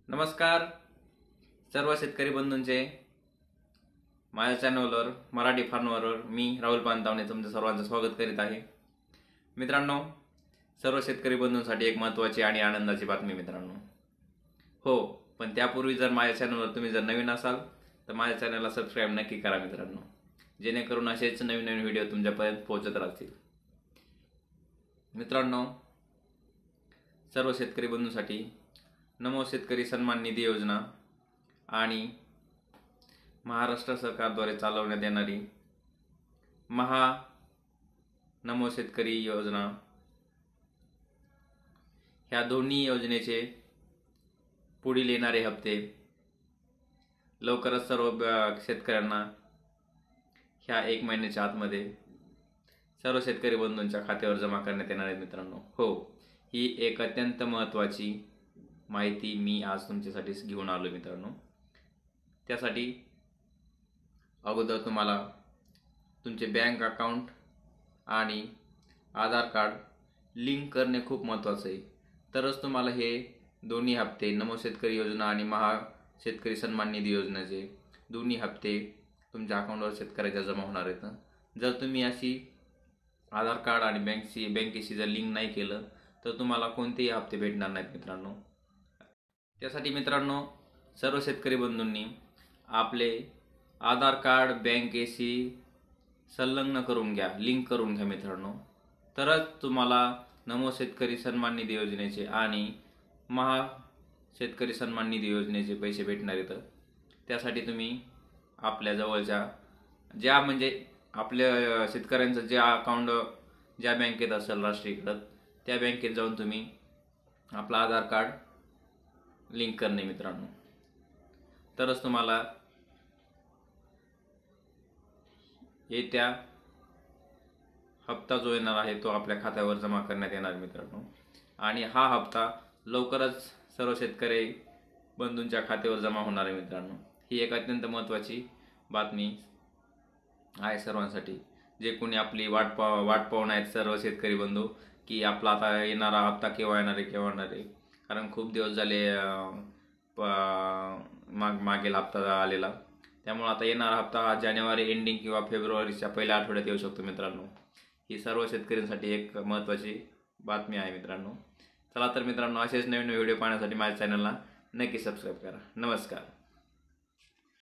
नमस्कार सर्व शेतकरी बंधूंचे माझ्या चॅनलवर मराठी फार्मरवर मी राहुल पानतावणे तुमचं सर्वांचं स्वागत करीत आहे। मित्रांनो, सर्व शेतकरी बंधूंसाठी एक महत्त्वाची आणि आनंदाची बातमी मित्रांनो। हो, पण त्यापूर्वी जर माझ्या चॅनलवर तुम्ही जर नवीन असाल तर माझ्या चॅनलला सबस्क्राईब नक्की करा मित्रांनो, जेणेकरून असेच नवीन नवीन व्हिडिओ तुमच्यापर्यंत पोहोचत राहतील। मित्रांनो, सर्व शेतकरी बंधूंसाठी नमो शेतकरी सन्मान निधी योजना आणि महाराष्ट्र सरकारद्वारे चालवण्यात येणारी महा नमो शेतकरी योजना, ह्या दोन्ही योजनेचे पुढील येणारे हप्ते लवकरच सर्व शेतकऱ्यांना ह्या 1 महिन्याच्या आतमध्ये सर्व शेतकरी बंधूंच्या खात्यावर जमा करण्यात येणार आहे मित्रांनो। हो, ही एक अत्यंत महत्त्वाची माहिती मी आज तुमच्यासाठी घेऊन आलो मित्रांनो। त्यासाठी अगोदर तुम्हाला तुमचे बँक अकाउंट आणि आधार कार्ड लिंक करणे खूप महत्त्वाचे आहे, तरच तुम्हाला हे दोन्ही हप्ते नमो शेतकरी योजना आणि महा शेतकरी सन्मान निधी योजनेचे दोन्ही हप्ते तुमच्या अकाउंटवर शेतकऱ्याच्या जमा होणार आहेत। जर तुम्ही अशी आधार कार्ड आणि बँकेशी जर लिंक नाही केलं तर तुम्हाला कोणतेही हप्ते भेटणार नाहीत मित्रांनो। त्यासाठी मित्रांनो, सर्व शेतकरी बंधूंनी आपले आधार कार्ड बँकेशी संलग्न करून घ्या, लिंक करून घ्या मित्रांनो, तरच तुम्हाला नमो शेतकरी सन्मान निधी योजनेचे आणि महा शेतकरी सन्मान निधी योजनेचे पैसे भेटणार आहेत। त्यासाठी तुम्ही आपल्या जवळच्या आपल्या शेतकऱ्यांचं जे अकाउंट ज्या बँकेत असेल राष्ट्रीयकृत, त्या बँकेत जाऊन तुम्ही आपला आधार कार्ड लिंक करणे मित्रांनो, तरच तुम्हाला येत्या हप्ता जो येणार आहे तो आपल्या खात्यावर जमा करण्यात येणार मित्रांनो। आणि हा हप्ता लवकरच सर्व शेतकरी बंधूंच्या खात्यावर जमा होणार आहे मित्रांनो। ही एक अत्यंत महत्त्वाची बातमी आहे सर्वांसाठी, जे कोणी आपली वाट पाहून आहेत सर्व शेतकरी बंधू, की आपला आता येणारा हप्ता केव्हा येणार आहे। कारण खूप दिवस झाले मागील हप्ता आलेला, त्यामुळे आता येणारा हप्ता हा जानेवारी एंडिंग किंवा फेब्रुवारीच्या पहिल्या आठवड्यात येऊ शकतो मित्रांनो। ही सर्व शेतकऱ्यांसाठी एक महत्त्वाची बातमी आहे मित्रांनो। चला तर मित्रांनो, असेच नवीन व्हिडिओ पाहण्यासाठी माझ्या चॅनलला नक्की सबस्क्राईब करा। नमस्कार।